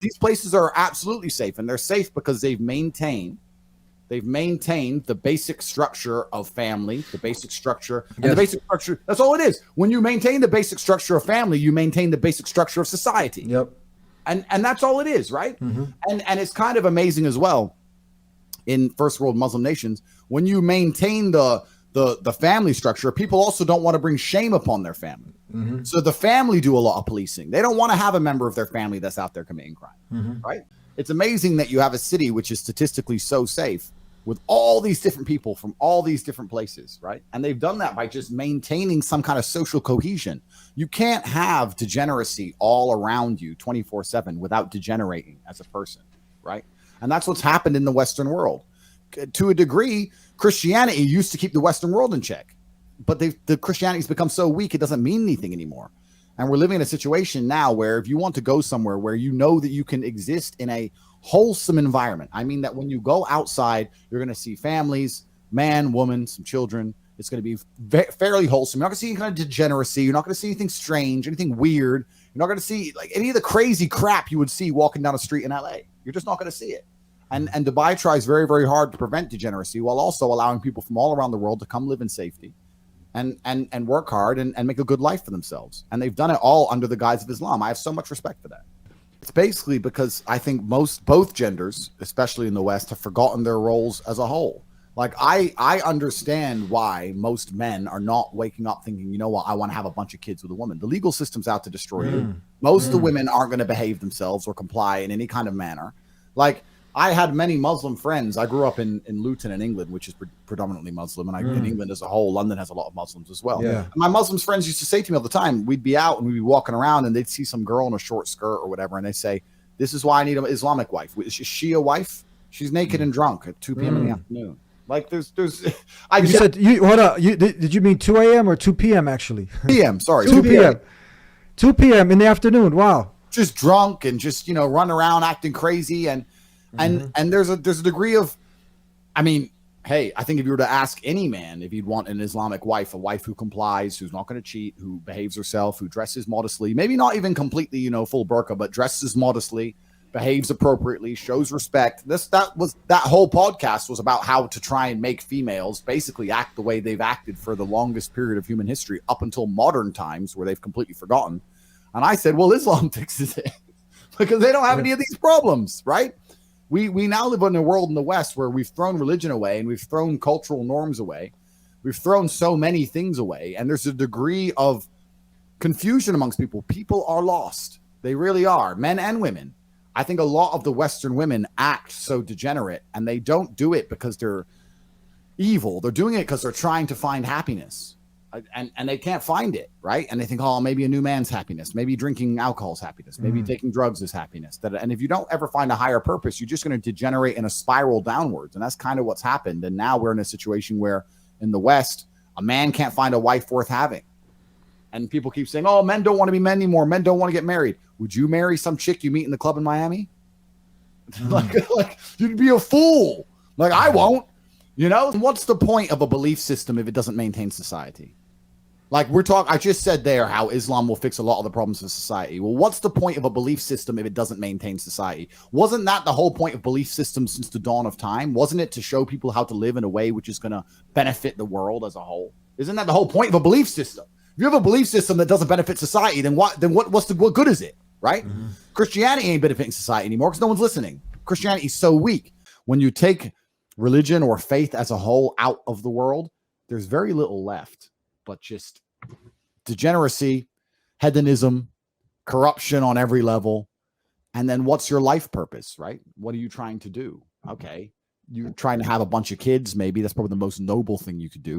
these places are absolutely safe, and they're safe because they've maintained the basic structure of family, the basic structure, and the basic structure. That's all it is. When you maintain the basic structure of family, you maintain the basic structure of society. Yep. And that's all it is, right? And it's kind of amazing as well in first world Muslim nations, when you maintain the family structure, people also don't want to bring shame upon their family. So the family do a lot of policing. They don't want to have a member of their family that's out there committing crime, right? It's amazing that you have a city which is statistically so safe with all these different people from all these different places, right? And they've done that by just maintaining some kind of social cohesion. You can't have degeneracy all around you 24/7 without degenerating as a person, right? And that's what's happened in the Western world. To a degree, Christianity used to keep the Western world in check, but the Christianity's become so weak, it doesn't mean anything anymore. And we're living in a situation now where if you want to go somewhere where you know that you can exist in a wholesome environment, I mean that when you go outside, you're going to see families, man, woman, some children. It's going to be fairly wholesome. You're not going to see any kind of degeneracy. You're not going to see anything strange, anything weird. You're not going to see like any of the crazy crap you would see walking down a street in LA. You're just not going to see it. And Dubai tries very, very hard to prevent degeneracy while also allowing people from all around the world to come live in safety and work hard and make a good life for themselves. And they've done it all under the guise of Islam. I have so much respect for that. It's basically because I think both genders, especially in the West, have forgotten their roles as a whole. Like I understand why most men are not waking up thinking, you know what, I want to have a bunch of kids with a woman. The legal system's out to destroy you. Most of the women aren't going to behave themselves or comply in any kind of manner. Like I had many Muslim friends. I grew up in Luton in England, which is predominantly Muslim. And in England as a whole, London has a lot of Muslims as well. Yeah. And my Muslim friends used to say to me all the time, we'd be out and we'd be walking around and they'd see some girl in a short skirt or whatever. And they say, this is why I need an Islamic wife. Is she a wife? She's naked and drunk at 2 p.m. in the afternoon. Like there's you said hold on. Did you mean 2 a.m. or 2 p.m. actually? PM, sorry. 2 p.m. 2 p.m. in the afternoon. Wow. Just drunk and just, run around acting crazy and there's a degree of, I mean, hey, I think if you were to ask any man if he'd want an Islamic wife, a wife who complies, who's not going to cheat, who behaves herself, who dresses modestly, maybe not even completely, full burqa, but dresses modestly, behaves appropriately, shows respect. That whole podcast was about how to try and make females basically act the way they've acted for the longest period of human history up until modern times where they've completely forgotten. And I said, well, Islam fixes it because they don't have any of these problems, right? We now live in a world in the West where we've thrown religion away and we've thrown cultural norms away. We've thrown so many things away. And there's a degree of confusion amongst people. People are lost. They really are, men and women. I think a lot of the Western women act so degenerate and they don't do it because they're evil. They're doing it because they're trying to find happiness. And they can't find it, right? And they think, oh, maybe a new man's happiness, maybe drinking alcohol is happiness, maybe taking drugs is happiness. And if you don't ever find a higher purpose, you're just going to degenerate in a spiral downwards. And that's kind of what's happened. And now we're in a situation where in the West, a man can't find a wife worth having. And people keep saying, oh, men don't want to be men anymore. Men don't want to get married. Would you marry some chick you meet in the club in Miami? like you'd be a fool. Like I won't, What's the point of a belief system if it doesn't maintain society? Like I just said there how Islam will fix a lot of the problems of society. Well, what's the point of a belief system if it doesn't maintain society? Wasn't that the whole point of belief systems since the dawn of time? Wasn't it to show people how to live in a way which is going to benefit the world as a whole? Isn't that the whole point of a belief system? If you have a belief system that doesn't benefit society, then what good is it, right? Christianity ain't benefiting society anymore because no one's listening. Christianity is so weak. When you take religion or faith as a whole out of the world, there's very little left. But just degeneracy, hedonism, corruption on every level. And then what's your life purpose, right? What are you trying to do? Okay. You're trying to have a bunch of kids. Maybe that's probably the most noble thing you could do.